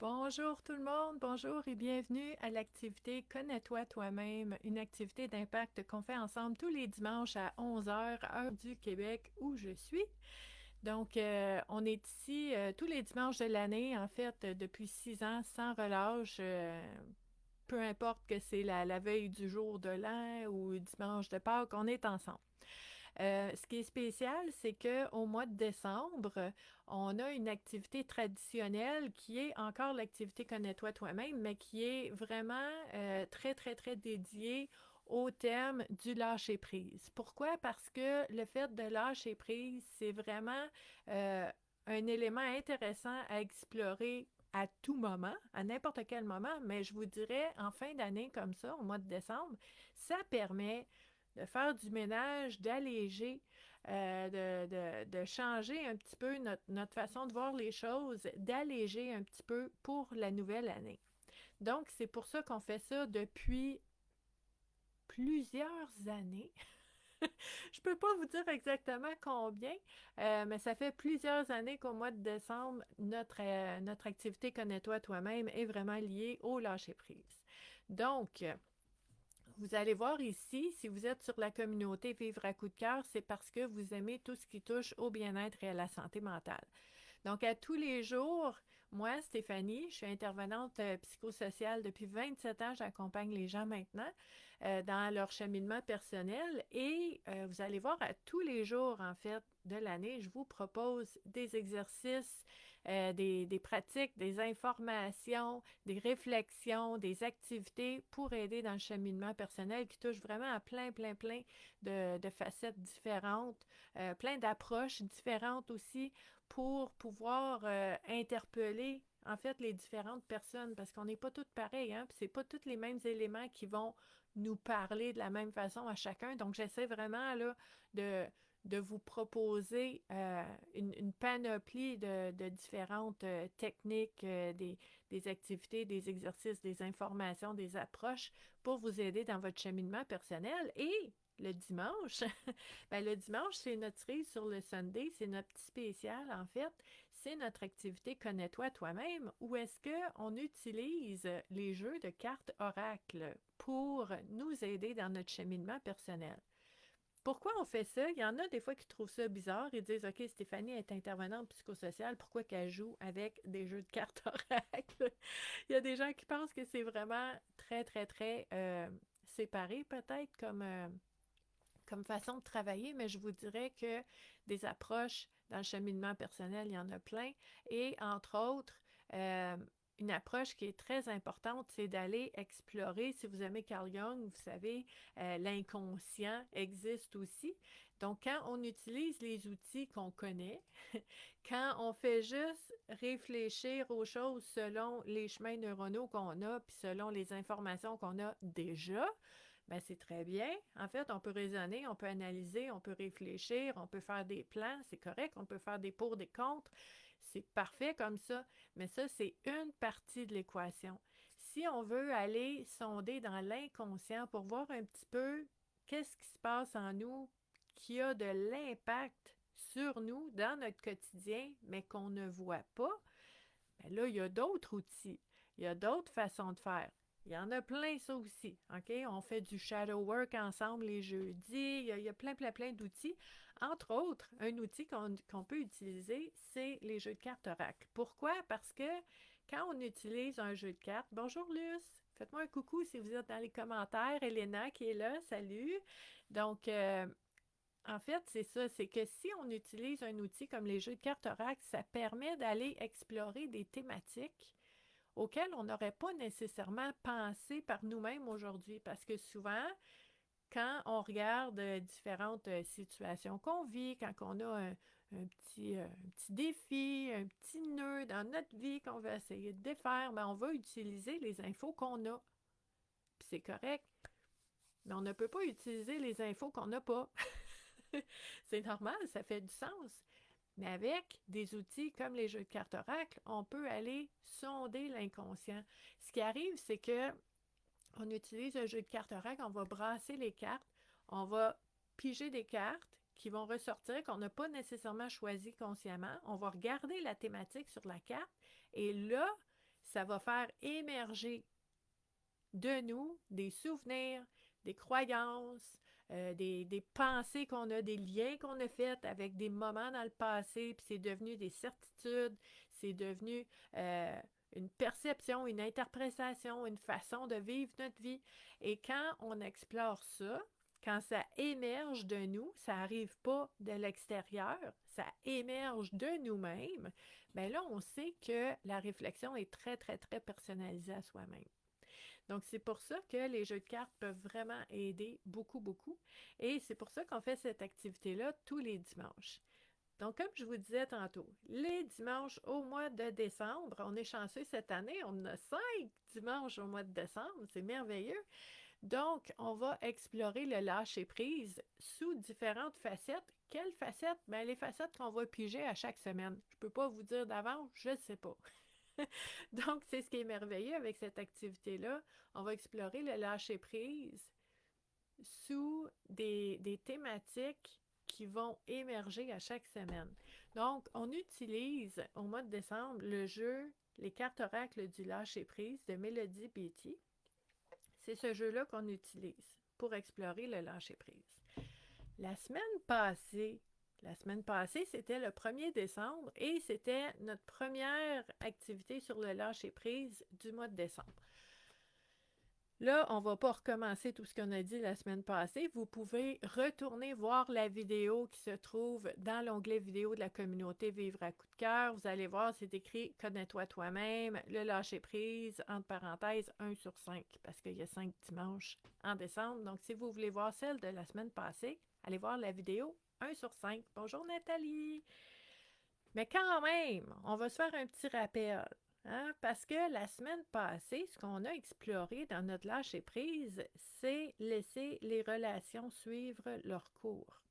Bonjour tout le monde, bonjour et bienvenue à l'activité Connais-toi toi-même, une activité d'impact qu'on fait ensemble tous les dimanches à 11 heures, heure du Québec où je suis. Donc, on est ici tous les dimanches de l'année, en fait, depuis 6 ans, sans relâche. Peu importe que c'est la veille du jour de l'an ou dimanche de Pâques, on est ensemble. Ce qui est spécial, c'est qu'au mois de décembre, on a une activité traditionnelle qui est encore l'activité Connais-toi toi-même, mais qui est vraiment très, très, très dédiée au thème du lâcher-prise. Pourquoi? Parce que le fait de lâcher prise, c'est vraiment euh, un élément intéressant à explorer à tout moment, à n'importe quel moment, mais je vous dirais en fin d'année comme ça, au mois de décembre, ça permet de faire du ménage, d'alléger, de changer un petit peu notre façon de voir les choses, d'alléger un petit peu pour la nouvelle année. Donc, c'est pour ça qu'on fait ça depuis plusieurs années. Je ne peux pas vous dire exactement combien, mais ça fait plusieurs années qu'au mois de décembre, notre activité Connais-toi toi-même est vraiment liée au lâcher-prise. Donc, vous allez voir ici, si vous êtes sur la communauté Vivre à coup de cœur, c'est parce que vous aimez tout ce qui touche au bien-être et à la santé mentale. Donc, à tous les jours, moi, Stéphanie, je suis intervenante psychosociale depuis 27 ans. J'accompagne les gens maintenant dans leur cheminement personnel et vous allez voir à tous les jours, en fait, de l'année, je vous propose des exercices, des pratiques, des informations, des réflexions, des activités pour aider dans le cheminement personnel qui touche vraiment à plein, plein, plein de facettes différentes, plein d'approches différentes aussi pour pouvoir interpeller en fait les différentes personnes parce qu'on n'est pas toutes pareilles, hein, puis c'est pas tous les mêmes éléments qui vont nous parler de la même façon à chacun. Donc j'essaie vraiment là de de vous proposer une panoplie de différentes techniques, des activités, des exercices, des informations, des approches pour vous aider dans votre cheminement personnel. Et le dimanche, ben, le dimanche, c'est notre cerise sur le Sunday, c'est notre petit spécial en fait. C'est notre activité Connais-toi toi-même où est-ce qu'on utilise les jeux de cartes oracle pour nous aider dans notre cheminement personnel. Pourquoi on fait ça? Il y en a des fois qui trouvent ça bizarre. Ils disent, OK, Stéphanie est intervenante psychosociale, pourquoi qu'elle joue avec des jeux de cartes oracle? Il y a des gens qui pensent que c'est vraiment très, très, très séparé peut-être comme façon de travailler, mais je vous dirais que des approches dans le cheminement personnel, il y en a plein. Et entre autres, euh, une approche qui est très importante, c'est d'aller explorer, si vous aimez Carl Jung, vous savez, l'inconscient existe aussi. Donc, quand on utilise les outils qu'on connaît, quand on fait juste réfléchir aux choses selon les chemins neuronaux qu'on a, puis selon les informations qu'on a déjà, ben, c'est très bien. En fait, on peut raisonner, on peut analyser, on peut réfléchir, on peut faire des plans, c'est correct, on peut faire des pour, des contre. C'est parfait comme ça, mais ça, c'est une partie de l'équation. Si on veut aller sonder dans l'inconscient pour voir un petit peu qu'est-ce qui se passe en nous qui a de l'impact sur nous dans notre quotidien, mais qu'on ne voit pas, ben là, il y a d'autres outils, il y a d'autres façons de faire. Il y en a plein, ça aussi. OK? On fait du shadow work ensemble les jeudis. Il y a plein, plein, plein d'outils. Entre autres, un outil qu'on peut utiliser, c'est les jeux de cartes oracle. Pourquoi? Parce que quand on utilise un jeu de cartes, bonjour Luce, faites-moi un coucou si vous êtes dans les commentaires. Elena qui est là, salut. Donc, en fait, c'est ça, c'est que si on utilise un outil comme les jeux de cartes oracle, ça permet d'aller explorer des thématiques auxquelles on n'aurait pas nécessairement pensé par nous-mêmes aujourd'hui. Parce que souvent, quand on regarde différentes situations qu'on vit, quand on a un petit défi, un petit nœud dans notre vie qu'on veut essayer de défaire, ben on va utiliser les infos qu'on a. Puis c'est correct, mais on ne peut pas utiliser les infos qu'on n'a pas. C'est normal, ça fait du sens. Mais avec des outils comme les jeux de cartes oracle, on peut aller sonder l'inconscient. Ce qui arrive, c'est que on utilise un jeu de cartes oracle, on va brasser les cartes, on va piger des cartes qui vont ressortir, qu'on n'a pas nécessairement choisi consciemment. On va regarder la thématique sur la carte et là, ça va faire émerger de nous des souvenirs, des croyances, des pensées qu'on a, des liens qu'on a faits avec des moments dans le passé, puis c'est devenu des certitudes, c'est devenu une perception, une interprétation, une façon de vivre notre vie. Et quand on explore ça, quand ça émerge de nous, ça n'arrive pas de l'extérieur, ça émerge de nous-mêmes, bien là, on sait que la réflexion est très, très, très personnalisée à soi-même. Donc, c'est pour ça que les jeux de cartes peuvent vraiment aider beaucoup, beaucoup. Et c'est pour ça qu'on fait cette activité-là tous les dimanches. Donc, comme je vous disais tantôt, les dimanches au mois de décembre, on est chanceux cette année, on en a 5 dimanches au mois de décembre, c'est merveilleux. Donc, on va explorer le lâcher-prise sous différentes facettes. Quelles facettes? Bien, les facettes qu'on va piger à chaque semaine. Je ne peux pas vous dire d'avance, je ne sais pas. Donc, c'est ce qui est merveilleux avec cette activité-là. On va explorer le lâcher-prise sous des thématiques qui vont émerger à chaque semaine. Donc, on utilise au mois de décembre le jeu Les cartes oracles du lâcher-prise de Mélodie Beatty. C'est ce jeu-là qu'on utilise pour explorer le lâcher-prise. La semaine passée, c'était le 1er décembre et c'était notre première activité sur le lâcher-prise du mois de décembre. Là, on ne va pas recommencer tout ce qu'on a dit la semaine passée. Vous pouvez retourner voir la vidéo qui se trouve dans l'onglet vidéo de la communauté Vivre à coup de cœur. Vous allez voir, c'est écrit « Connais-toi toi-même », le lâcher-prise, entre parenthèses, 1/5, parce qu'il y a 5 dimanches en décembre. Donc, si vous voulez voir celle de la semaine passée, allez voir la vidéo 1/5. Bonjour Nathalie! Mais quand même, on va se faire un petit rappel. Hein? Parce que la semaine passée, ce qu'on a exploré dans notre lâcher-prise, c'est laisser les relations suivre leur cours.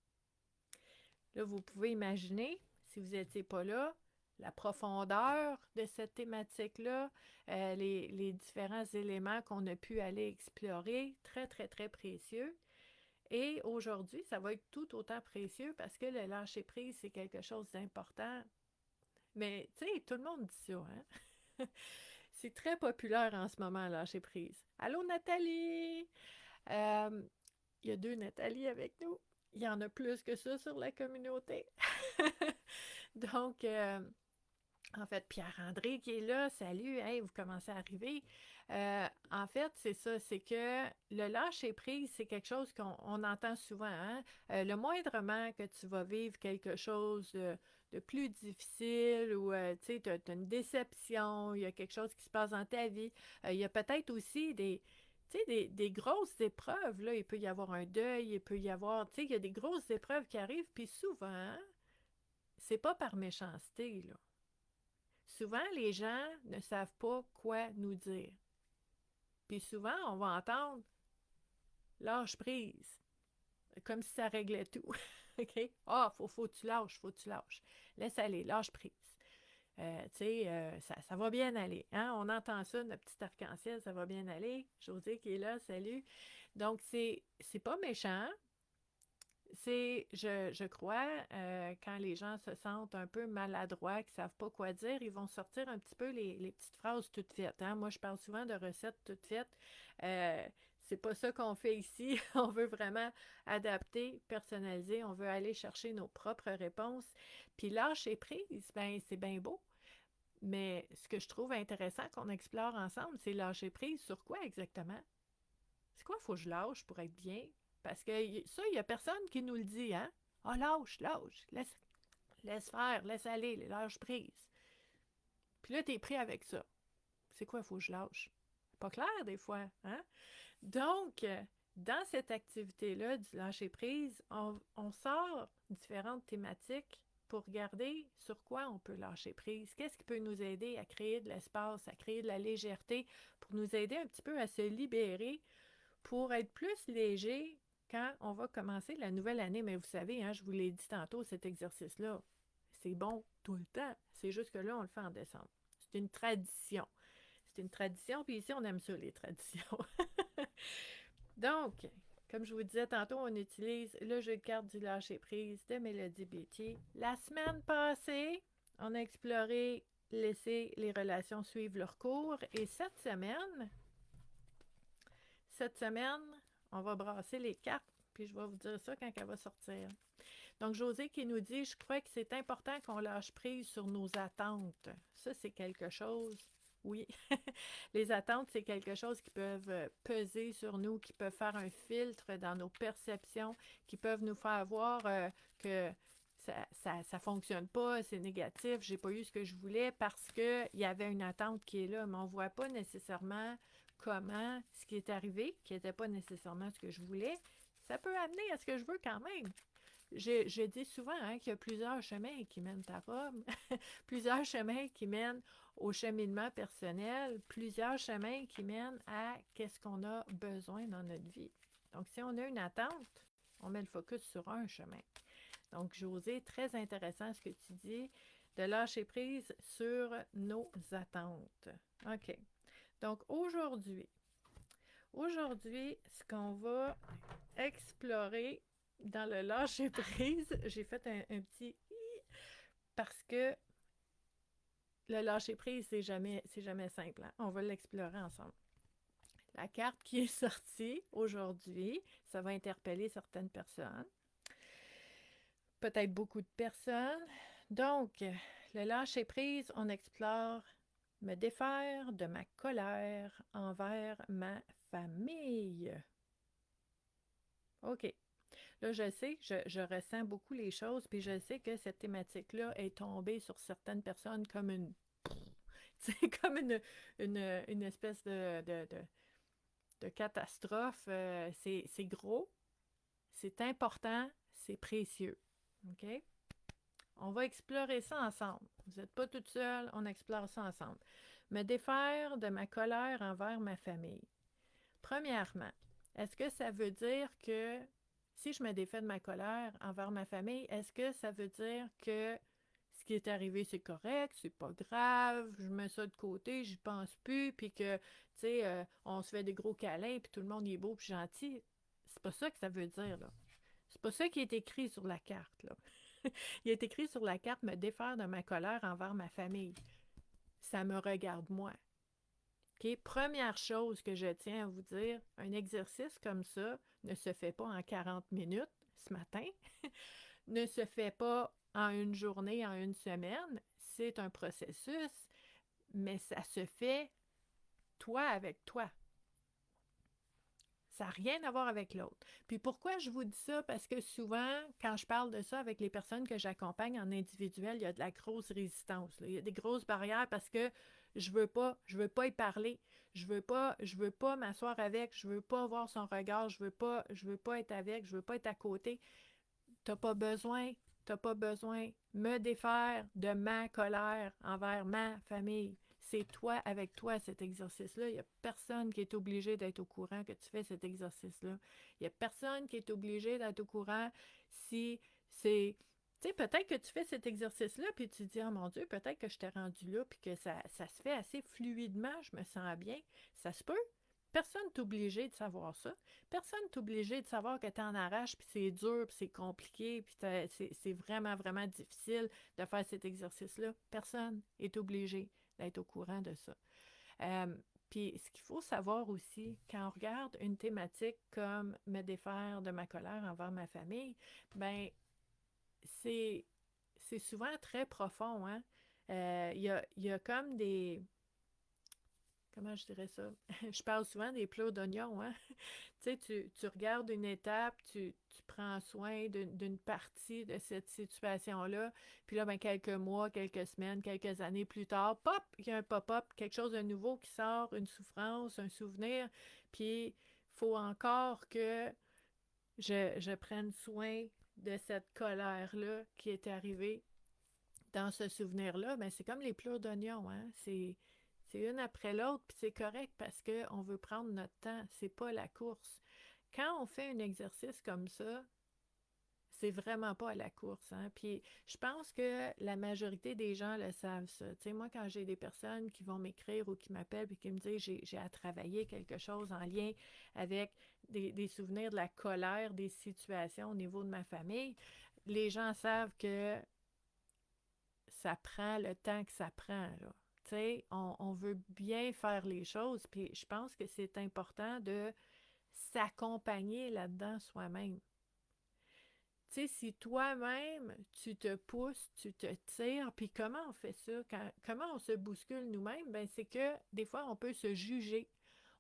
Là, vous pouvez imaginer, si vous n'étiez pas là, la profondeur de cette thématique-là, les différents éléments qu'on a pu aller explorer, très, très, très précieux. Et aujourd'hui, ça va être tout autant précieux parce que le lâcher-prise, c'est quelque chose d'important. Mais, tu sais, tout le monde dit ça, hein? C'est très populaire en ce moment, lâcher prise. Allô, Nathalie! Il y a 2 Nathalie avec nous. Il y en a plus que ça sur la communauté. Donc, en fait, Pierre-André qui est là, salut, hey, vous commencez à arriver. En fait, c'est ça, c'est que le lâcher-prise, c'est quelque chose qu'on entend souvent. Hein? Le moindrement que tu vas vivre quelque chose de plus difficile ou tu sais, tu as une déception, il y a quelque chose qui se passe dans ta vie, il y a peut-être aussi des grosses épreuves, là. Il peut y avoir un deuil, il peut y avoir, tu sais, il y a des grosses épreuves qui arrivent, puis souvent, c'est pas par méchanceté, là. Souvent, les gens ne savent pas quoi nous dire. Puis souvent, on va entendre lâche prise, comme si ça réglait tout. OK? Ah, faut que tu lâches, faut que tu lâches. Laisse aller, lâche prise. Tu sais, ça va bien aller. Hein? On entend ça, notre petit arc-en-ciel, ça va bien aller. José qui est là, salut. Donc, c'est pas méchant. C'est, je crois, quand les gens se sentent un peu maladroits, qui ne savent pas quoi dire, ils vont sortir un petit peu les petites phrases toutes faites. Hein? Moi, je parle souvent de recettes toutes faites. C'est pas ça qu'on fait ici. On veut vraiment adapter, personnaliser. On veut aller chercher nos propres réponses. Puis lâcher prise, ben c'est bien beau. Mais ce que je trouve intéressant qu'on explore ensemble, c'est lâcher prise sur quoi exactement? C'est quoi il faut que je lâche pour être bien? Parce que ça, il n'y a personne qui nous le dit, hein? Ah, lâche, laisse faire, laisse aller, lâche prise. Puis là, t'es pris avec ça. C'est quoi il faut que je lâche? Pas clair des fois, hein? Donc, dans cette activité-là du lâcher prise, on sort différentes thématiques pour regarder sur quoi on peut lâcher prise. Qu'est-ce qui peut nous aider à créer de l'espace, à créer de la légèreté, pour nous aider un petit peu à se libérer, pour être plus léger quand on va commencer la nouvelle année. Mais vous savez, hein, je vous l'ai dit tantôt, cet exercice-là, c'est bon tout le temps. C'est juste que là, on le fait en décembre. C'est une tradition. C'est une tradition, puis ici, on aime ça, les traditions. Donc, comme je vous disais tantôt, on utilise le jeu de cartes du lâcher-prise de Mélodie Beatty. La semaine passée, on a exploré laisser les relations suivre leur cours. Et cette semaine, on va brasser les cartes, puis je vais vous dire ça quand elle va sortir. Donc, José qui nous dit, je crois que c'est important qu'on lâche prise sur nos attentes. Ça, c'est quelque chose, oui. Les attentes, c'est quelque chose qui peuvent peser sur nous, qui peuvent faire un filtre dans nos perceptions, qui peuvent nous faire voir que ça fonctionne pas, c'est négatif, j'ai pas eu ce que je voulais parce qu'il y avait une attente qui est là, mais on voit pas nécessairement comment ce qui est arrivé, qui n'était pas nécessairement ce que je voulais, ça peut amener à ce que je veux quand même. Je dis souvent qu'il y a plusieurs chemins qui mènent à Rome, plusieurs chemins qui mènent au cheminement personnel, plusieurs chemins qui mènent à qu'est-ce qu'on a besoin dans notre vie. Donc, si on a une attente, on met le focus sur un chemin. Donc, José, très intéressant ce que tu dis, de lâcher prise sur nos attentes. OK. Donc, aujourd'hui, ce qu'on va explorer dans le lâcher prise, j'ai fait un petit parce que le lâcher prise, c'est jamais simple. Hein? On va l'explorer ensemble. La carte qui est sortie aujourd'hui, ça va interpeller certaines personnes, peut-être beaucoup de personnes. Donc, le lâcher prise, on explore me défaire de ma colère envers ma famille. OK. Là, je sais, je ressens beaucoup les choses, puis je sais que cette thématique-là est tombée sur certaines personnes comme comme une espèce de catastrophe. C'est gros, c'est important, c'est précieux. OK? On va explorer ça ensemble. Vous n'êtes pas toute seule, on explore ça ensemble. Me défaire de ma colère envers ma famille. Premièrement, est-ce que ça veut dire que si je me défais de ma colère envers ma famille, est-ce que ça veut dire que ce qui est arrivé, c'est correct, c'est pas grave, je mets ça de côté, j'y pense plus, puis que, tu sais, on se fait des gros câlins, puis tout le monde est beau puis gentil. C'est pas ça que ça veut dire, là. C'est pas ça qui est écrit sur la carte, là. Il est écrit sur la carte me défaire de ma colère envers ma famille. Ça me regarde moi. OK? Première chose que je tiens à vous dire, un exercice comme ça ne se fait pas en 40 minutes ce matin, ne se fait pas en une journée, en une semaine. C'est un processus, mais ça se fait toi avec toi. Ça n'a rien à voir avec l'autre. Puis pourquoi je vous dis ça? Parce que souvent, quand je parle de ça avec les personnes que j'accompagne en individuel, il y a de la grosse résistance. Là. Il y a des grosses barrières parce que je veux pas y parler. Je veux pas m'asseoir avec, je veux pas voir son regard, je veux pas être avec, je veux pas être à côté. T'as pas besoin me défaire de ma colère envers ma famille. C'est toi avec toi cet exercice-là. Il n'y a personne qui est obligé d'être au courant que tu fais cet exercice-là. Il n'y a personne qui est obligé d'être au courant si c'est... Tu sais, peut-être que tu fais cet exercice-là, puis tu te dis, oh mon Dieu, peut-être que je t'ai rendu là, puis que ça se fait assez fluidement, je me sens bien. Ça se peut. Personne n'est obligé de savoir ça. Personne n'est obligé de savoir que tu en arraches, puis c'est dur, puis c'est compliqué, puis c'est vraiment, vraiment difficile de faire cet exercice-là. Personne n'est obligé d'être au courant de ça. Puis ce qu'il faut savoir aussi, quand on regarde une thématique comme me défaire de ma colère envers ma famille, ben c'est souvent très profond. Hein? Il y a comme des... Comment je dirais ça? Je parle souvent des plats d'oignons, hein? Tu sais, tu regardes une étape, tu prends soin d'une partie de cette situation-là, puis là, ben, quelques mois, quelques semaines, quelques années plus tard, pop, il y a un pop-up, quelque chose de nouveau qui sort, une souffrance, un souvenir, puis il faut encore que je prenne soin de cette colère-là qui est arrivée dans ce souvenir-là. Ben, c'est comme les plats d'oignons, hein? C'est une après l'autre, puis c'est correct parce qu'on veut prendre notre temps. C'est pas la course. Quand on fait un exercice comme ça, c'est vraiment pas à la course. Hein? Puis je pense que la majorité des gens le savent ça. Tu sais, moi, quand j'ai des personnes qui vont m'écrire ou qui m'appellent et qui me disent j'ai à travailler quelque chose en lien avec des souvenirs de la colère, des situations au niveau de ma famille, les gens savent que ça prend le temps que ça prend, là. Tu sais, on veut bien faire les choses, puis je pense que c'est important de s'accompagner là-dedans soi-même. Tu sais, si toi-même, tu te pousses, tu te tires, puis comment on fait ça? Comment on se bouscule nous-mêmes? Ben, c'est que des fois, on peut se juger.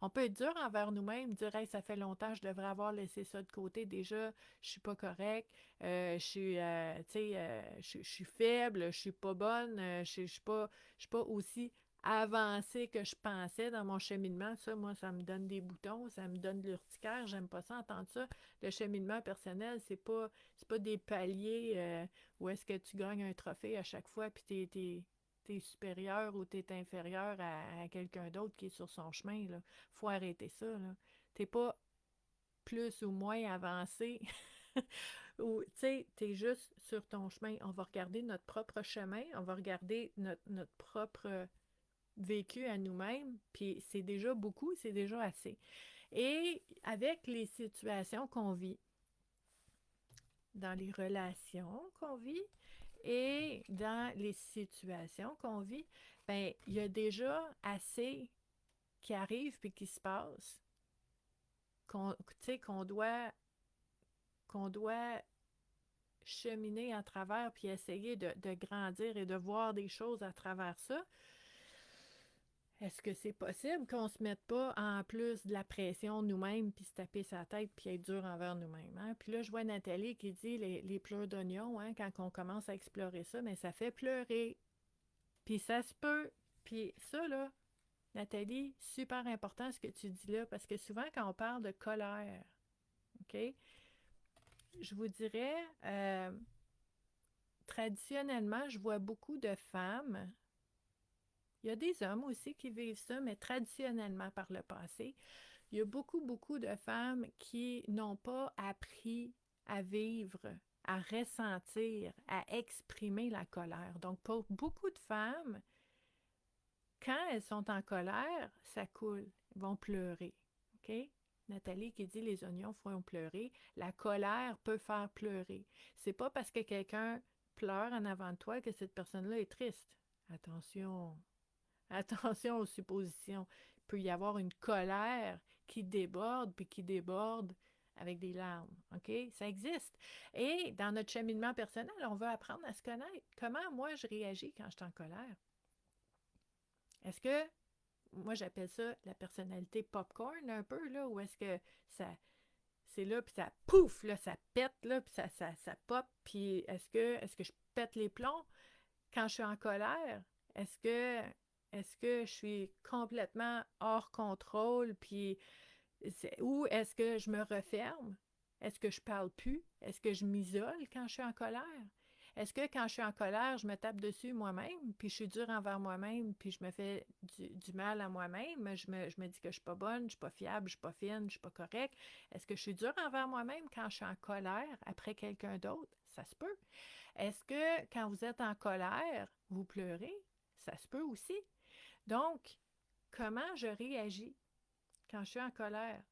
On peut être dur envers nous-mêmes, dire hey, ça fait longtemps, je devrais avoir laissé ça de côté. Déjà, je suis pas correct, je suis, tu sais, je suis faible, je suis pas bonne, je suis pas aussi avancée que je pensais dans mon cheminement. Ça, moi, ça me donne des boutons, ça me donne de l'urticaire. J'aime pas ça entendre ça. Le cheminement personnel, c'est pas des paliers où est-ce que tu gagnes un trophée à chaque fois puis t'es supérieur ou t'es inférieur à quelqu'un d'autre qui est sur son chemin, là. Faut arrêter ça, là. T'es pas plus ou moins avancé. Ou, tu sais, t'es juste sur ton chemin. On va regarder notre propre chemin, on va regarder notre propre vécu à nous-mêmes, puis c'est déjà beaucoup, c'est déjà assez. Et avec les situations qu'on vit, dans les relations qu'on vit et dans les situations qu'on vit, ben il y a déjà assez qui arrive puis qui se passe qu'on qu'on doit cheminer à travers puis essayer de grandir et de voir des choses à travers ça. Est-ce que c'est possible qu'on se mette pas en plus de la pression nous-mêmes puis se taper sa tête puis être dur envers nous-mêmes? Hein? Puis là, je vois Nathalie qui dit les pleurs d'oignon, hein, quand on commence à explorer ça, mais ça fait pleurer. Puis ça se peut. Puis ça, là, Nathalie, super important ce que tu dis là, parce que souvent quand on parle de colère, OK, je vous dirais, traditionnellement, je vois beaucoup de femmes. Il y a des hommes aussi qui vivent ça, mais traditionnellement par le passé, il y a beaucoup, beaucoup de femmes qui n'ont pas appris à vivre, à ressentir, à exprimer la colère. Donc, pour beaucoup de femmes, quand elles sont en colère, ça coule. Elles vont pleurer. OK? Nathalie qui dit les oignons font pleurer. La colère peut faire pleurer. C'est pas parce que quelqu'un pleure en avant de toi que cette personne-là est triste. Attention. Attention aux suppositions. Il peut y avoir une colère qui déborde, puis qui déborde avec des larmes. OK? Ça existe. Et dans notre cheminement personnel, on veut apprendre à se connaître. Comment moi je réagis quand je suis en colère? Est-ce que, moi j'appelle ça la personnalité popcorn un peu, là, ou est-ce que ça, c'est là, puis ça pouf, là, ça pète, là, puis ça pop, puis est-ce que je pète les plombs quand je suis en colère? Est-ce que, est-ce que je suis complètement hors contrôle, puis ou est-ce que je me referme? Est-ce que je parle plus? Est-ce que je m'isole quand je suis en colère? Est-ce que quand je suis en colère, je me tape dessus moi-même, puis je suis dure envers moi-même, puis je me fais du mal à moi-même, je me dis que je suis pas bonne, je suis pas fiable, je suis pas fine, je suis pas correcte. Est-ce que je suis dure envers moi-même quand je suis en colère après quelqu'un d'autre? Ça se peut. Est-ce que quand vous êtes en colère, vous pleurez? Ça se peut aussi. Donc, comment je réagis quand je suis en colère?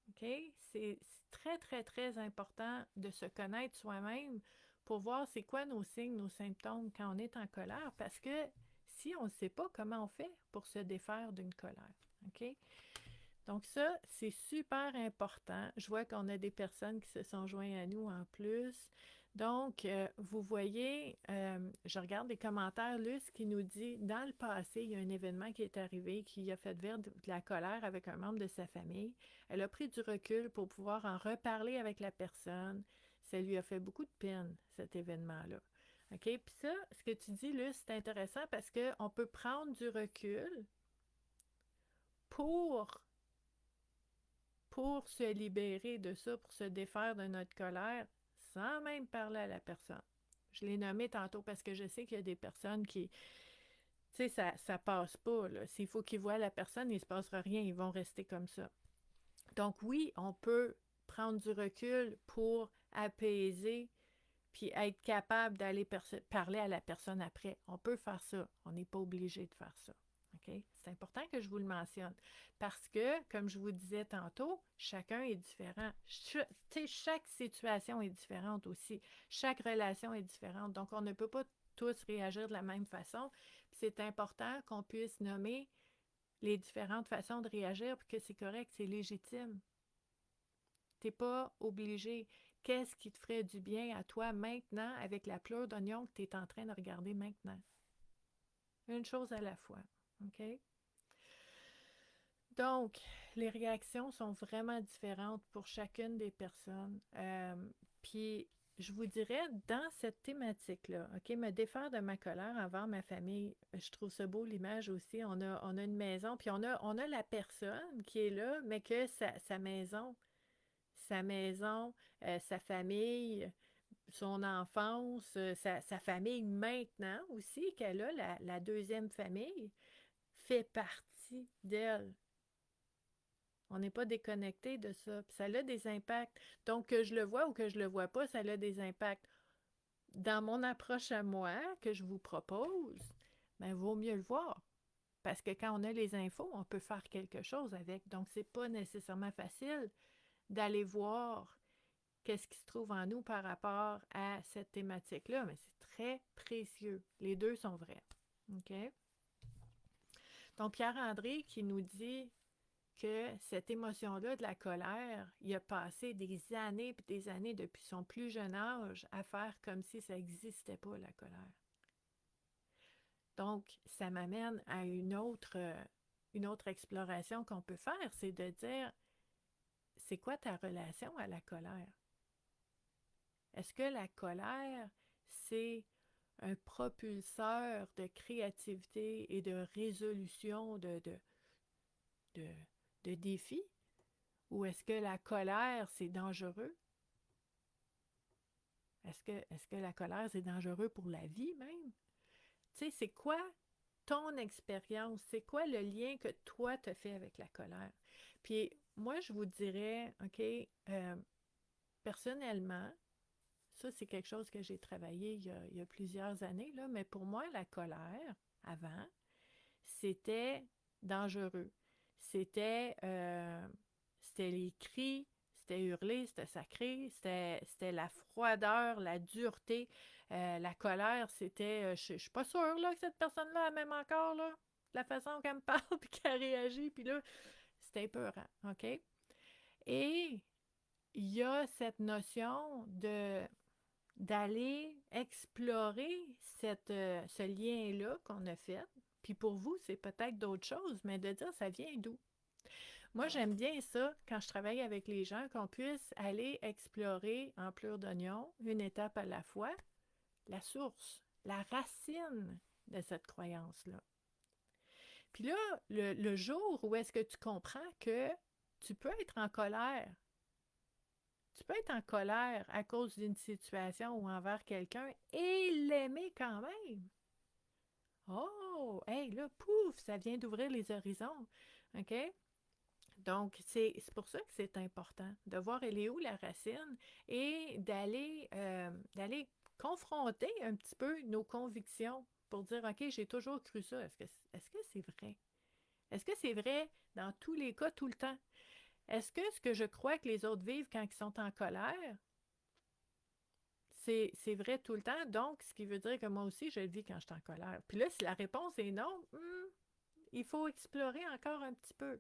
OK? C'est très, très, très important de se connaître soi-même pour voir c'est quoi nos signes, nos symptômes quand on est en colère, parce que si on ne sait pas comment on fait pour se défaire d'une colère. OK? Donc ça, c'est super important. Je vois qu'on a des personnes qui se sont joints à nous en plus. Donc, vous voyez, je regarde les commentaires, Luce qui nous dit, dans le passé, il y a un événement qui est arrivé qui a fait vers de la colère avec un membre de sa famille. Elle a pris du recul pour pouvoir en reparler avec la personne. Ça lui a fait beaucoup de peine, cet événement-là. OK? Puis ça, ce que tu dis, Luce, c'est intéressant parce qu'on peut prendre du recul pour pour se libérer de ça, pour se défaire de notre colère, sans même parler à la personne. Je l'ai nommé tantôt parce que je sais qu'il y a des personnes qui, tu sais, ça passe pas, là. S'il faut qu'ils voient la personne, il se passera rien, ils vont rester comme ça. Donc oui, on peut prendre du recul pour apaiser puis être capable d'aller parler à la personne après. On peut faire ça. On n'est pas obligé de faire ça. OK? C'est important que je vous le mentionne. Parce que, comme je vous disais tantôt, chacun est différent. Chaque situation est différente aussi. Chaque relation est différente. Donc, on ne peut pas tous réagir de la même façon. Puis c'est important qu'on puisse nommer les différentes façons de réagir, puis que c'est correct, c'est légitime. Tu n'es pas obligé. Qu'est-ce qui te ferait du bien à toi maintenant avec la pleure d'oignon que tu es en train de regarder maintenant? Une chose à la fois. OK? Donc, les réactions sont vraiment différentes pour chacune des personnes. Puis, je vous dirais, dans cette thématique-là, OK, me défaire de ma colère envers ma famille, je trouve ça beau l'image aussi. On a une maison, puis on a la personne qui est là, mais que sa maison, sa famille, son enfance, sa famille maintenant aussi, qu'elle a, la deuxième famille, fait partie d'elle. On n'est pas déconnecté de ça. Puis ça a des impacts. Donc, que je le vois ou que je le vois pas, ça a des impacts. Dans mon approche à moi, que je vous propose, il vaut mieux le voir. Parce que quand on a les infos, on peut faire quelque chose avec. Donc, c'est pas nécessairement facile d'aller voir qu'est-ce qui se trouve en nous par rapport à cette thématique-là. Mais c'est très précieux. Les deux sont vrais. OK? Donc, Pierre-André qui nous dit que cette émotion-là de la colère, il a passé des années et des années depuis son plus jeune âge à faire comme si ça n'existait pas, la colère. Donc, ça m'amène à une autre exploration qu'on peut faire, c'est de dire, c'est quoi ta relation à la colère? Est-ce que la colère, c'est un propulseur de créativité et de résolution de, de défis? Ou est-ce que la colère, c'est dangereux? Est-ce que la colère, c'est dangereux pour la vie même? Tu sais, c'est quoi ton expérience? C'est quoi le lien que toi, tu as fait avec la colère? Puis moi, je vous dirais, OK, personnellement, ça, c'est quelque chose que j'ai travaillé il y a plusieurs années, là, mais pour moi, la colère, avant, c'était dangereux. C'était les cris, c'était hurler, c'était sacré, c'était la froideur, la dureté, la colère, c'était je suis pas sûre là, que cette personne-là, même encore, là, la façon qu'elle me parle puis qu'elle réagit, puis là, c'était épeurant, OK? Et il y a cette notion d'aller explorer ce lien-là qu'on a fait. Puis pour vous, c'est peut-être d'autres choses, mais de dire ça vient d'où? Moi, j'aime bien ça, quand je travaille avec les gens, qu'on puisse aller explorer en pleurs d'oignon, une étape à la fois, la source, la racine de cette croyance-là. Puis là, le jour où est-ce que tu comprends que tu peux être en colère, tu peux être en colère à cause d'une situation ou envers quelqu'un et l'aimer quand même. Oh, hey, là, pouf, ça vient d'ouvrir les horizons. OK? Donc, c'est pour ça que c'est important de voir elle est où la racine et d'aller confronter un petit peu nos convictions pour dire, OK, j'ai toujours cru ça. Est-ce que c'est vrai? Est-ce que c'est vrai dans tous les cas, tout le temps? Est-ce que ce que je crois que les autres vivent quand ils sont en colère, c'est vrai tout le temps? Donc, ce qui veut dire que moi aussi, je le vis quand je suis en colère. Puis là, si la réponse est non, il faut explorer encore un petit peu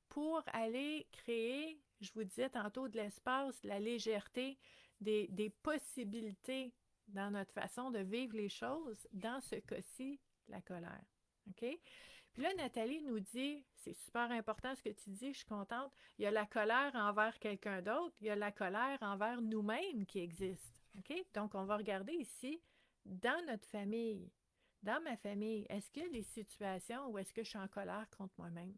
pour aller créer, je vous disais tantôt, de l'espace, de la légèreté, des possibilités dans notre façon de vivre les choses, dans ce cas-ci, la colère. OK? Puis là, Nathalie nous dit, c'est super important ce que tu dis, je suis contente, il y a la colère envers quelqu'un d'autre, il y a la colère envers nous-mêmes qui existe. OK? Donc, on va regarder ici, dans notre famille, dans ma famille, est-ce qu'il y a des situations où est-ce que je suis en colère contre moi-même?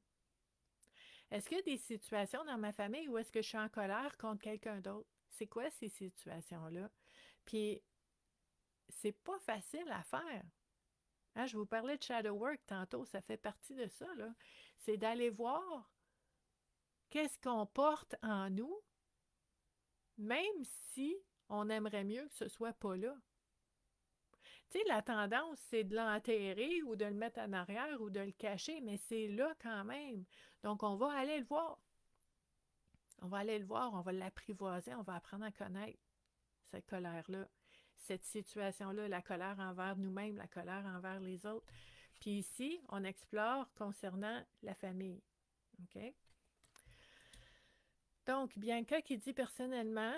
Est-ce qu'il y a des situations dans ma famille où est-ce que je suis en colère contre quelqu'un d'autre? C'est quoi ces situations-là? Puis, c'est pas facile à faire. Hein, je vous parlais de shadow work tantôt, ça fait partie de ça, là. C'est d'aller voir qu'est-ce qu'on porte en nous, même si on aimerait mieux que ce soit pas là. Tu sais, la tendance, c'est de l'enterrer ou de le mettre en arrière ou de le cacher, mais c'est là quand même. Donc, on va aller le voir. On va aller le voir, on va l'apprivoiser, on va apprendre à connaître cette colère-là. cette situation-là, la colère envers nous-mêmes, la colère envers les autres. Puis ici, on explore concernant la famille. OK? Donc, Bianca qui dit personnellement,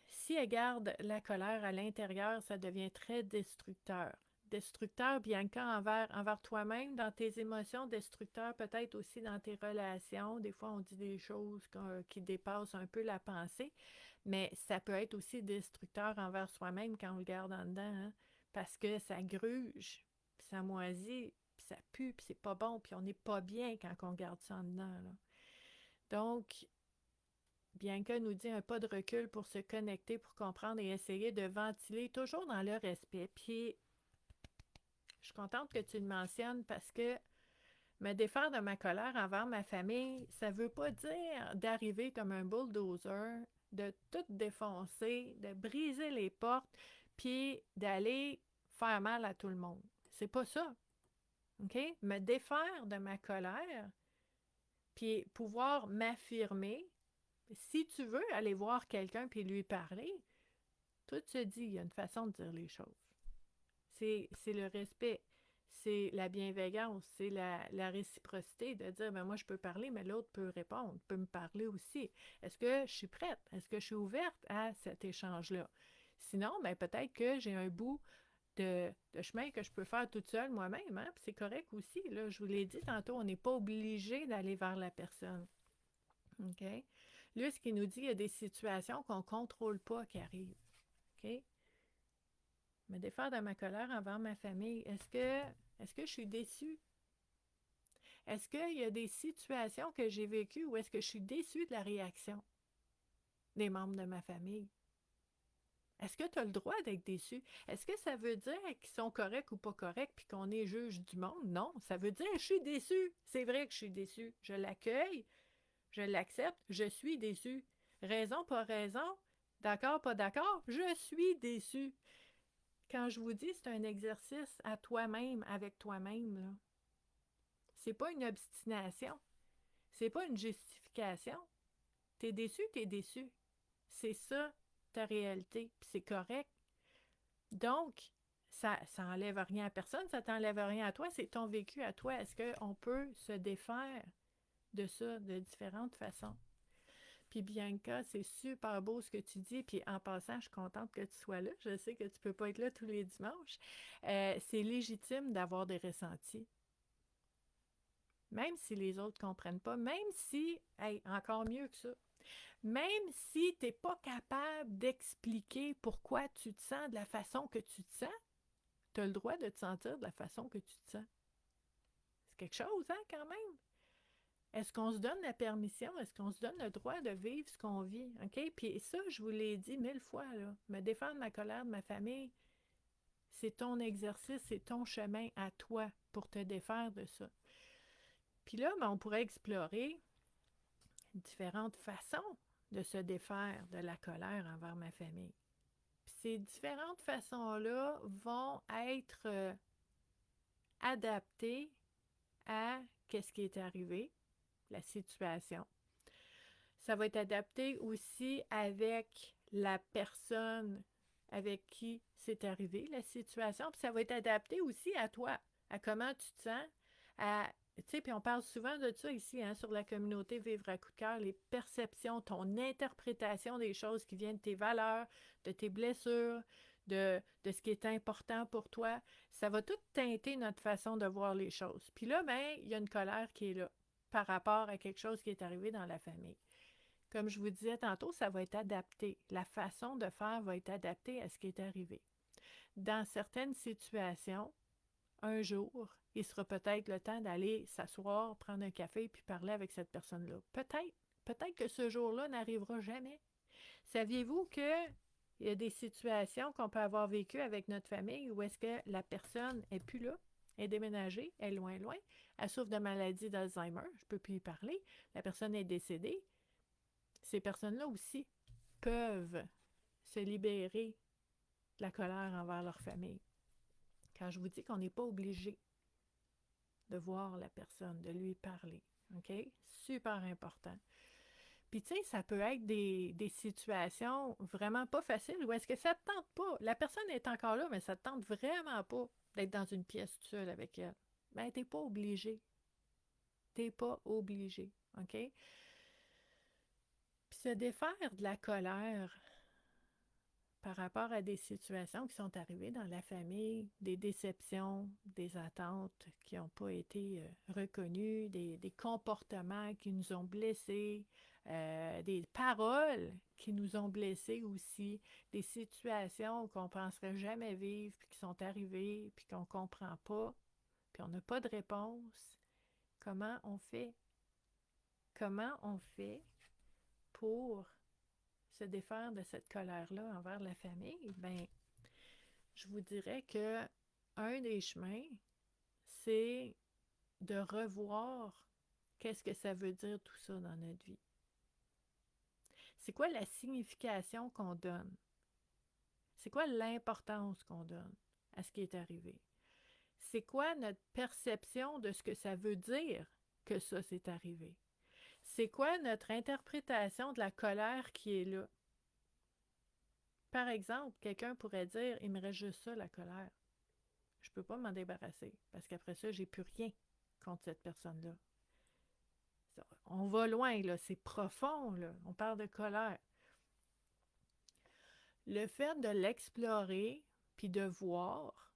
si elle garde la colère à l'intérieur, ça devient très destructeur. Destructeur, Bianca, envers toi-même, dans tes émotions, destructeur peut-être aussi dans tes relations. Des fois, on dit des choses qui dépassent un peu la pensée, mais ça peut être aussi destructeur envers soi-même quand on le garde en dedans, hein, parce que ça gruge, puis ça moisit, puis ça pue, puis c'est pas bon, puis on n'est pas bien quand on garde ça en dedans, là. Donc, Bianca nous dit un pas de recul pour se connecter, pour comprendre et essayer de ventiler, toujours dans le respect. Puis, je suis contente que tu le mentionnes parce que me défaire de ma colère envers ma famille, ça ne veut pas dire d'arriver comme un bulldozer, de tout défoncer, de briser les portes, puis d'aller faire mal à tout le monde. C'est pas ça. OK? Me défaire de ma colère, puis pouvoir m'affirmer. Si tu veux aller voir quelqu'un puis lui parler, tout se dit, il y a une façon de dire les choses. C'est le respect, c'est la bienveillance, c'est la réciprocité de dire, ben moi je peux parler, mais l'autre peut répondre, peut me parler aussi. Est-ce que je suis prête? Est-ce que je suis ouverte à cet échange-là? Sinon, ben peut-être que j'ai un bout de chemin que je peux faire toute seule moi-même, hein? Puis c'est correct aussi, là, je vous l'ai dit tantôt, on n'est pas obligé d'aller vers la personne. OK? Lui, ce qu'il nous dit, il y a des situations qu'on ne contrôle pas qui arrivent. OK? Me défaire de ma colère envers ma famille. Est-ce que je suis déçue? Est-ce qu'il y a des situations que j'ai vécues où est-ce que je suis déçue de la réaction des membres de ma famille? Est-ce que tu as le droit d'être déçu? Est-ce que ça veut dire qu'ils sont corrects ou pas corrects puis qu'on est juge du monde? Non, ça veut dire je suis déçue. C'est vrai que je suis déçue. Je l'accueille, je l'accepte, je suis déçue. Raison, pas raison, d'accord, pas d'accord, je suis déçue. Quand je vous dis c'est un exercice à toi-même, avec toi-même, là. C'est pas une obstination. C'est pas une justification. T'es déçu, t'es déçu. C'est ça, ta réalité, puis c'est correct. Donc, ça enlève rien à personne, ça t'enlève rien à toi, c'est ton vécu à toi. Est-ce qu'on peut se défaire de ça de différentes façons? Puis Bianca, c'est super beau ce que tu dis. Puis en passant, je suis contente que tu sois là. Je sais que tu ne peux pas être là tous les dimanches. C'est légitime d'avoir des ressentis. Même si les autres ne comprennent pas, même si, hey, encore mieux que ça, même si tu n'es pas capable d'expliquer pourquoi tu te sens de la façon que tu te sens, tu as le droit de te sentir de la façon que tu te sens. C'est quelque chose, hein, quand même? Est-ce qu'on se donne la permission? Est-ce qu'on se donne le droit de vivre ce qu'on vit? OK? Puis ça, je vous l'ai dit 1000 fois, là. Me défendre ma colère de ma famille, c'est ton exercice, c'est ton chemin à toi pour te défaire de ça. Puis là, ben, on pourrait explorer différentes façons de se défaire de la colère envers ma famille. Puis ces différentes façons-là vont être adaptées à qu'est-ce qui est arrivé, la situation. Ça va être adapté aussi avec la personne avec qui c'est arrivé, la situation. Puis ça va être adapté aussi à toi, à comment tu te sens, à, tu sais, puis on parle souvent de ça ici, hein, sur la communauté Vivre à coup de cœur, les perceptions, ton interprétation des choses qui viennent de tes valeurs, de tes blessures, de ce qui est important pour toi. Ça va tout teinter notre façon de voir les choses. Puis là, ben, il y a une colère qui est là par rapport à quelque chose qui est arrivé dans la famille. Comme je vous disais tantôt, ça va être adapté. La façon de faire va être adaptée à ce qui est arrivé. Dans certaines situations, un jour, il sera peut-être le temps d'aller s'asseoir, prendre un café puis parler avec cette personne-là. Peut-être que ce jour-là n'arrivera jamais. Saviez-vous qu'il y a des situations qu'on peut avoir vécues avec notre famille où est-ce que la personne n'est plus là, est déménagée, est loin, loin, elle souffre de maladie d'Alzheimer, je ne peux plus y parler, la personne est décédée. Ces personnes-là aussi peuvent se libérer de la colère envers leur famille. Quand je vous dis qu'on n'est pas obligé de voir la personne, de lui parler, OK? Super important. Puis tu sais, ça peut être des situations vraiment pas faciles où est-ce que ça te tente pas. La personne est encore là, mais ça te tente vraiment pas d'être dans une pièce toute seule avec elle. Ben, t'es pas obligé. T'es pas obligé, OK? Puis se défaire de la colère par rapport à des situations qui sont arrivées dans la famille, des déceptions, des attentes qui n'ont pas été reconnues, des comportements qui nous ont blessés, des paroles qui nous ont blessés aussi, des situations qu'on ne penserait jamais vivre, puis qui sont arrivées, puis qu'on ne comprend pas, puis on n'a pas de réponse. Comment on fait? Comment on fait pour se défaire de cette colère-là envers la famille? Ben, je vous dirais que un des chemins, c'est de revoir qu'est-ce que ça veut dire tout ça dans notre vie. C'est quoi la signification qu'on donne? C'est quoi l'importance qu'on donne à ce qui est arrivé? C'est quoi notre perception de ce que ça veut dire que ça s'est arrivé? C'est quoi notre interprétation de la colère qui est là? Par exemple, quelqu'un pourrait dire, il me reste juste ça, la colère. Je ne peux pas m'en débarrasser parce qu'après ça, j'ai plus rien contre cette personne-là. On va loin, là, c'est profond, là. On parle de colère. Le fait de l'explorer puis de voir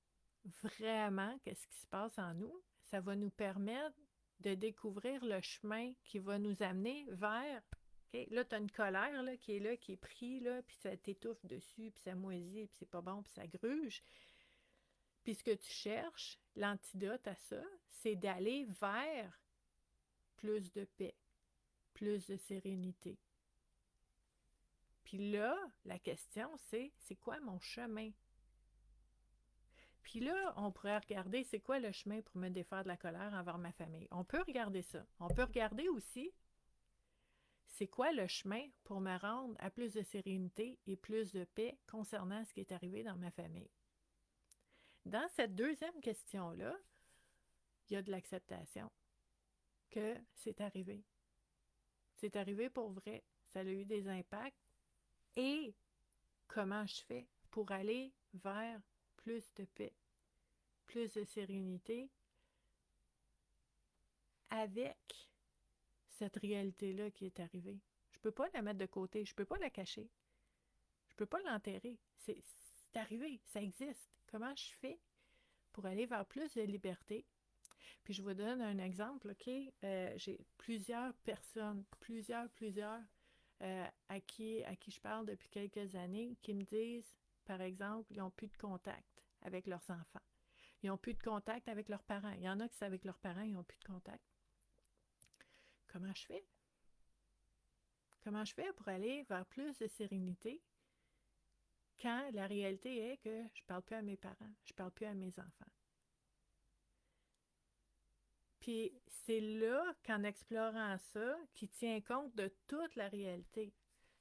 vraiment qu'est-ce qui se passe en nous, ça va nous permettre de découvrir le chemin qui va nous amener vers. Okay, là, tu as une colère là, qui est prise, là, puis ça t'étouffe dessus, puis ça moisit, puis c'est pas bon, puis ça gruge. Puis ce que tu cherches, l'antidote à ça, c'est d'aller vers plus de paix, plus de sérénité. Puis là, la question, c'est quoi mon chemin? Puis là, on pourrait regarder, c'est quoi le chemin pour me défaire de la colère envers ma famille? On peut regarder ça. On peut regarder aussi, c'est quoi le chemin pour me rendre à plus de sérénité et plus de paix concernant ce qui est arrivé dans ma famille? Dans cette deuxième question-là, il y a de l'acceptation que c'est arrivé. C'est arrivé pour vrai. Ça a eu des impacts. Et comment je fais pour aller vers plus de paix, plus de sérénité avec cette réalité-là qui est arrivée. Je ne peux pas la mettre de côté, je ne peux pas la cacher, je ne peux pas l'enterrer. C'est arrivé, ça existe. Comment je fais pour aller vers plus de liberté? Puis je vous donne un exemple, OK? J'ai plusieurs personnes, plusieurs à qui je parle depuis quelques années qui me disent, par exemple, ils n'ont plus de contact avec leurs enfants. Ils n'ont plus de contact avec leurs parents. Il y en a qui c'est avec leurs parents, ils n'ont plus de contact. Comment je fais? Comment je fais pour aller vers plus de sérénité quand la réalité est que je ne parle plus à mes parents, je ne parle plus à mes enfants? Puis c'est là qu'en explorant ça, qui tient compte de toute la réalité.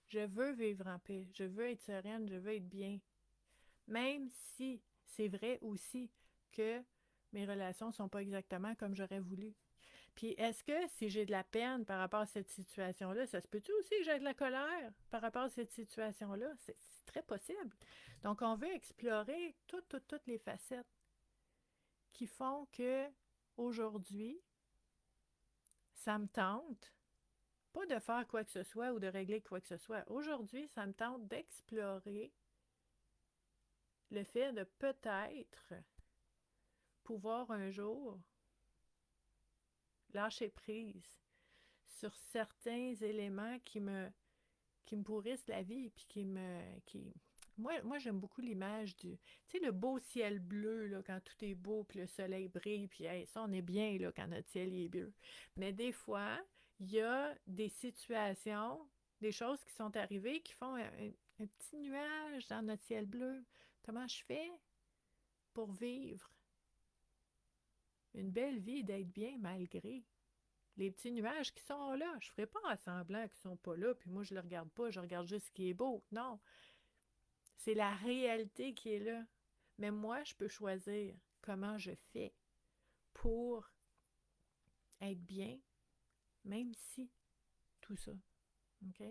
Je veux vivre en paix, je veux être sereine, je veux être bien. Même si c'est vrai aussi que mes relations ne sont pas exactement comme j'aurais voulu. Puis est-ce que si j'ai de la peine par rapport à cette situation-là, ça se peut-tu aussi que j'ai de la colère par rapport à cette situation-là? C'est très possible. Donc on veut explorer toutes les facettes qui font que aujourd'hui, ça me tente pas de faire quoi que ce soit ou de régler quoi que ce soit. Aujourd'hui, ça me tente d'explorer le fait de peut-être pouvoir un jour lâcher prise sur certains éléments qui me pourrissent la vie puis moi j'aime beaucoup l'image du tu sais le beau ciel bleu là quand tout est beau puis le soleil brille puis hey, ça on est bien là quand notre ciel est bleu. Mais des fois, il y a des situations, des choses qui sont arrivées qui font un petit nuage dans notre ciel bleu. Comment je fais pour vivre une belle vie et d'être bien malgré les petits nuages qui sont là? Je ne ferai pas semblant qu'ils ne sont pas là, puis moi je ne le regarde pas, je regarde juste ce qui est beau. Non, c'est la réalité qui est là. Mais moi, je peux choisir comment je fais pour être bien, même si tout ça OK?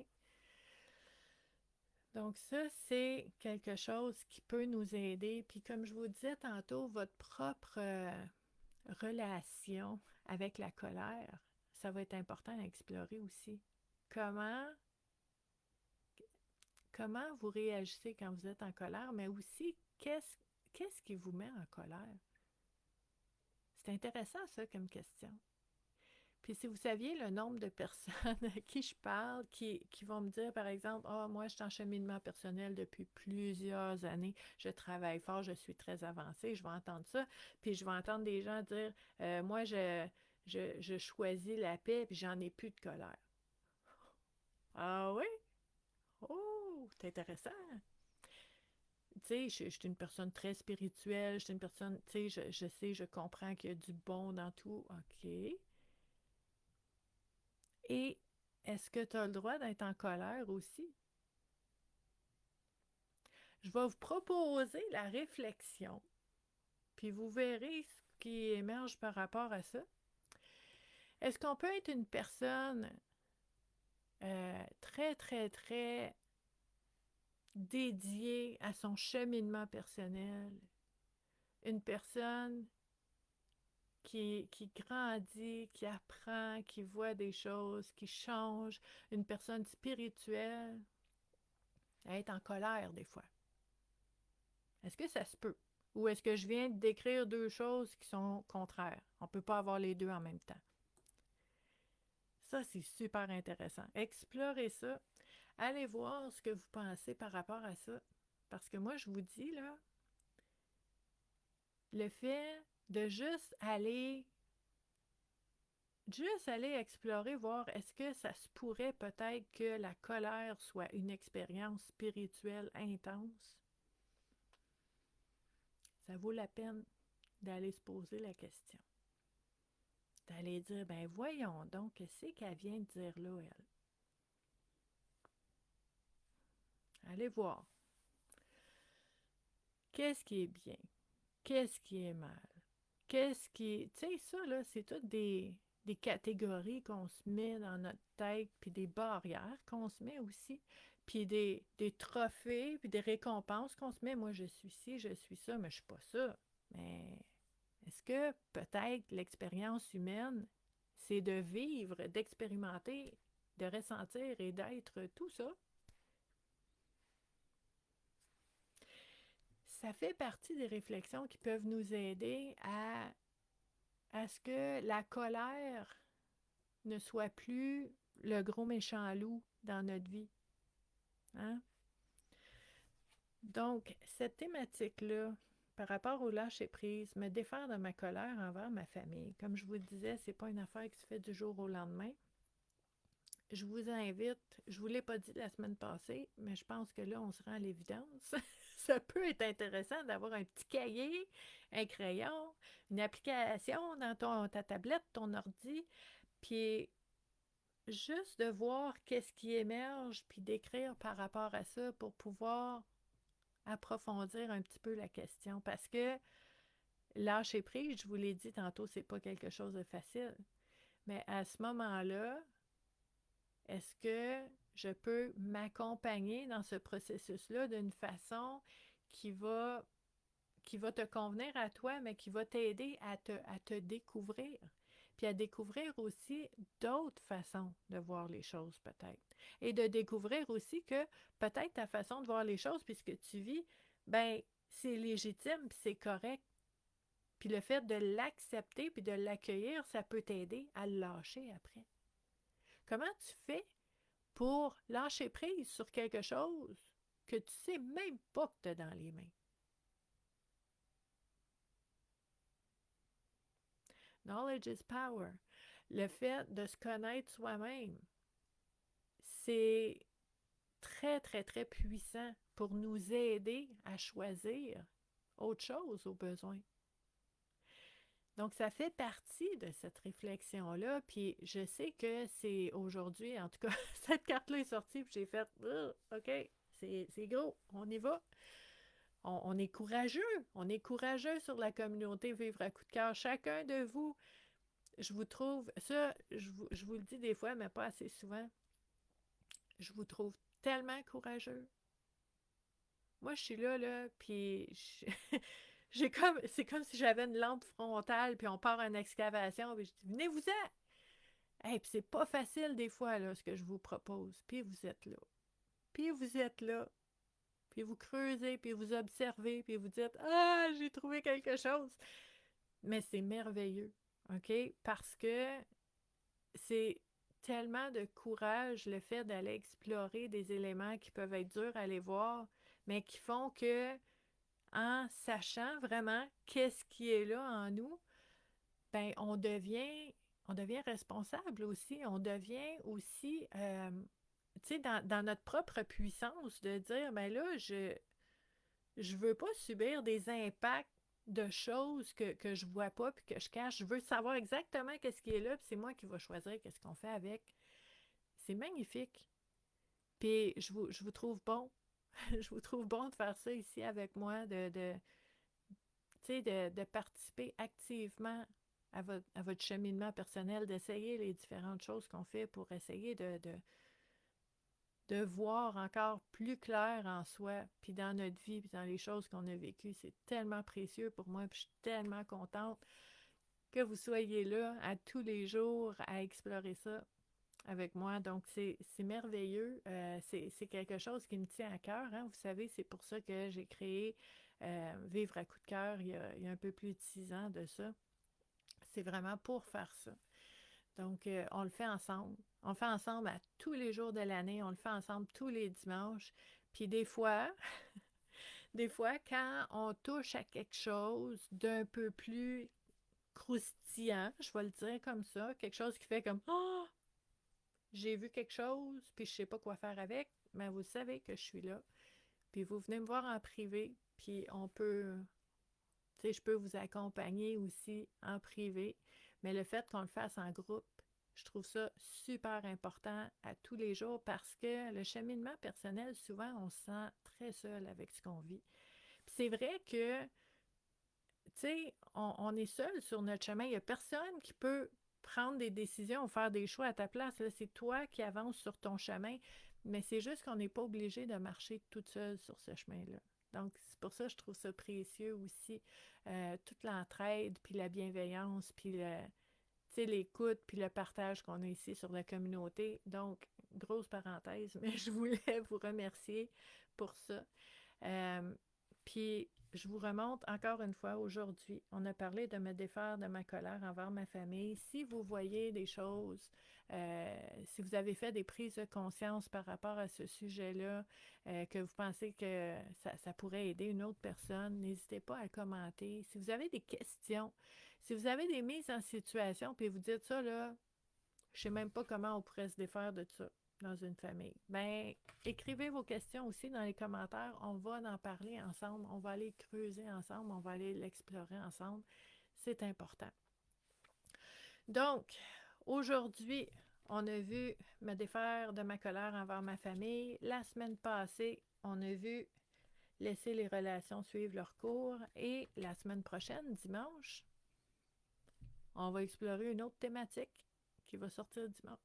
Donc ça, c'est quelque chose qui peut nous aider. Puis comme je vous disais tantôt, votre propre relation avec la colère, ça va être important à explorer aussi. Comment, comment vous réagissez quand vous êtes en colère, mais aussi qu'est-ce qui vous met en colère? C'est intéressant ça comme question. Puis si vous saviez le nombre de personnes à qui je parle, qui vont me dire, par exemple, « Ah, moi, je suis en cheminement personnel depuis plusieurs années, je travaille fort, je suis très avancée. » Je vais entendre ça. Puis je vais entendre des gens dire, « Moi, je choisis la paix, puis j'en ai plus de colère. » Ah oui? Oh, c'est intéressant. Tu sais, je suis une personne très spirituelle, je suis une personne, tu sais, je sais, je comprends qu'il y a du bon dans tout. OK. Et est-ce que tu as le droit d'être en colère aussi? Je vais vous proposer la réflexion, puis vous verrez ce qui émerge par rapport à ça. Est-ce qu'on peut être une personne très, très, très dédiée à son cheminement personnel? Une personne qui grandit, qui apprend, qui voit des choses, qui change, une personne spirituelle, à être en colère des fois. Est-ce que ça se peut? Ou est-ce que je viens de décrire deux choses qui sont contraires? On ne peut pas avoir les deux en même temps. Ça, c'est super intéressant. Explorez ça. Allez voir ce que vous pensez par rapport à ça. Parce que moi, je vous dis, là, le fait de juste aller explorer, voir est-ce que ça se pourrait peut-être que la colère soit une expérience spirituelle intense, ça vaut la peine d'aller se poser la question. D'aller dire, ben voyons donc, qu'est-ce qu'elle vient de dire là, elle? Allez voir. Qu'est-ce qui est bien? Qu'est-ce qui est mal? Qu'est-ce qui est... Tu sais, ça, là, c'est toutes des catégories qu'on se met dans notre tête, puis des barrières qu'on se met aussi, puis des trophées, puis des récompenses qu'on se met. Moi, je suis ci, je suis ça, mais je suis pas ça. Mais est-ce que peut-être l'expérience humaine, c'est de vivre, d'expérimenter, de ressentir et d'être tout ça? Ça fait partie des réflexions qui peuvent nous aider à ce que la colère ne soit plus le gros méchant loup dans notre vie. Hein? Donc, cette thématique-là, par rapport au lâcher-prise, me défaire de ma colère envers ma famille, comme je vous le disais, c'est pas une affaire qui se fait du jour au lendemain. Je vous invite, je ne vous l'ai pas dit la semaine passée, mais je pense que là, on se rend à l'évidence. Ça peut être intéressant d'avoir un petit cahier, un crayon, une application dans ta tablette, ton ordi, puis juste de voir qu'est-ce qui émerge, puis d'écrire par rapport à ça pour pouvoir approfondir un petit peu la question. Parce que lâcher prise, je vous l'ai dit tantôt, c'est pas quelque chose de facile. Mais à ce moment-là, est-ce que je peux m'accompagner dans ce processus-là d'une façon qui va, qui va te convenir à toi, mais qui va t'aider à te découvrir? Puis à découvrir aussi d'autres façons de voir les choses peut-être. Et de découvrir aussi que peut-être ta façon de voir les choses, puisque tu vis, ben c'est légitime, puis c'est correct. Puis le fait de l'accepter, puis de l'accueillir, ça peut t'aider à le lâcher après. Comment tu fais pour lâcher prise sur quelque chose que tu sais même pas que tu as dans les mains? Knowledge is power. Le fait de se connaître soi-même, c'est très, très, très puissant pour nous aider à choisir autre chose au besoin. Donc, ça fait partie de cette réflexion-là. Puis, je sais que c'est aujourd'hui, en tout cas, cette carte-là est sortie, puis j'ai fait OK, c'est gros, on y va. On est courageux. On est courageux sur la communauté Vivre à coup de cœur. Chacun de vous, je vous trouve, ça, je vous le dis des fois, mais pas assez souvent. je vous trouve tellement courageux. Moi, je suis là, puis c'est comme si j'avais une lampe frontale, puis on part en excavation, puis je dis, venez-vous-en! Hey, puis c'est pas facile des fois, là, ce que je vous propose. Puis vous êtes là. Puis vous êtes là. Puis vous creusez, puis vous observez, puis vous dites, ah, j'ai trouvé quelque chose. Mais c'est merveilleux, OK? Parce que c'est tellement de courage le fait d'aller explorer des éléments qui peuvent être durs à aller voir, mais qui font que, en sachant vraiment qu'est-ce qui est là en nous, ben on devient responsable aussi. On devient aussi, tu sais, dans notre propre puissance de dire, ben là, je veux pas subir des impacts de choses que je vois pas puis que je cache. Je veux savoir exactement qu'est-ce qui est là, puis c'est moi qui vais choisir qu'est-ce qu'on fait avec. C'est magnifique. Puis je vous trouve bon. Je vous trouve bon de faire ça ici avec moi, de participer activement à votre cheminement personnel, d'essayer les différentes choses qu'on fait pour essayer de voir encore plus clair en soi, puis dans notre vie, puis dans les choses qu'on a vécues. C'est tellement précieux pour moi, puis je suis tellement contente que vous soyez là à tous les jours à explorer ça avec moi. Donc, c'est merveilleux. C'est quelque chose qui me tient à cœur. Hein? Vous savez, c'est pour ça que j'ai créé Vivre à coup de cœur il y a un peu plus de 6 ans de ça. C'est vraiment pour faire ça. Donc, on le fait ensemble. On le fait ensemble à tous les jours de l'année. On le fait ensemble tous les dimanches. Puis des fois, quand on touche à quelque chose d'un peu plus croustillant, je vais le dire comme ça, quelque chose qui fait comme oh, j'ai vu quelque chose, puis je sais pas quoi faire avec, mais vous savez que je suis là. Puis vous venez me voir en privé, puis on peut, tu sais, je peux vous accompagner aussi en privé, mais le fait qu'on le fasse en groupe, je trouve ça super important à tous les jours parce que le cheminement personnel, souvent, on se sent très seul avec ce qu'on vit. Puis c'est vrai que, tu sais, on est seul sur notre chemin. Il n'y a personne qui peut prendre des décisions ou faire des choix à ta place. Là, c'est toi qui avances sur ton chemin, mais c'est juste qu'on n'est pas obligé de marcher toute seule sur ce chemin-là. Donc, c'est pour ça que je trouve ça précieux aussi, toute l'entraide, puis la bienveillance, puis l'écoute, puis le partage qu'on a ici sur la communauté. Donc, grosse parenthèse, mais je voulais vous remercier pour ça. Euh, Puis, je vous remonte encore une fois aujourd'hui. On a parlé de me défaire de ma colère envers ma famille. Si vous voyez des choses, si vous avez fait des prises de conscience par rapport à ce sujet-là, que vous pensez que ça pourrait aider une autre personne, n'hésitez pas à commenter. Si vous avez des questions, si vous avez des mises en situation, puis vous dites ça, là, je sais même pas comment on pourrait se défaire de ça dans une famille. Ben, écrivez vos questions aussi dans les commentaires. On va en parler ensemble. On va aller creuser ensemble. On va aller l'explorer ensemble. C'est important. Donc, aujourd'hui, on a vu me défaire de ma colère envers ma famille. La semaine passée, on a vu laisser les relations suivre leur cours. Et la semaine prochaine, dimanche, on va explorer une autre thématique qui va sortir dimanche.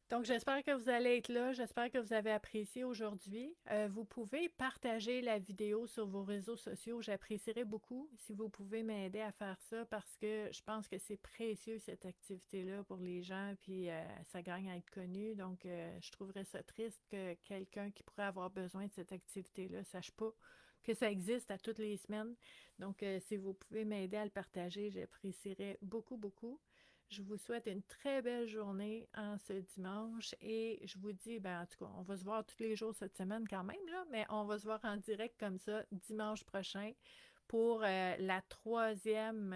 Donc, j'espère que vous allez être là. J'espère que vous avez apprécié aujourd'hui. Vous pouvez partager la vidéo sur vos réseaux sociaux. J'apprécierais beaucoup si vous pouvez m'aider à faire ça parce que je pense que c'est précieux cette activité-là pour les gens, puis ça gagne à être connu. Donc, je trouverais ça triste que quelqu'un qui pourrait avoir besoin de cette activité-là ne sache pas que ça existe à toutes les semaines. Donc, si vous pouvez m'aider à le partager, j'apprécierais beaucoup, beaucoup. Je vous souhaite une très belle journée en ce dimanche et je vous dis, ben en tout cas, on va se voir tous les jours cette semaine quand même, là, mais on va se voir en direct comme ça dimanche prochain pour la troisième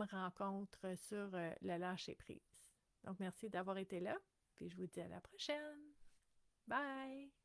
rencontre sur le lâcher-prise. Donc, merci d'avoir été là, puis je vous dis à la prochaine. Bye!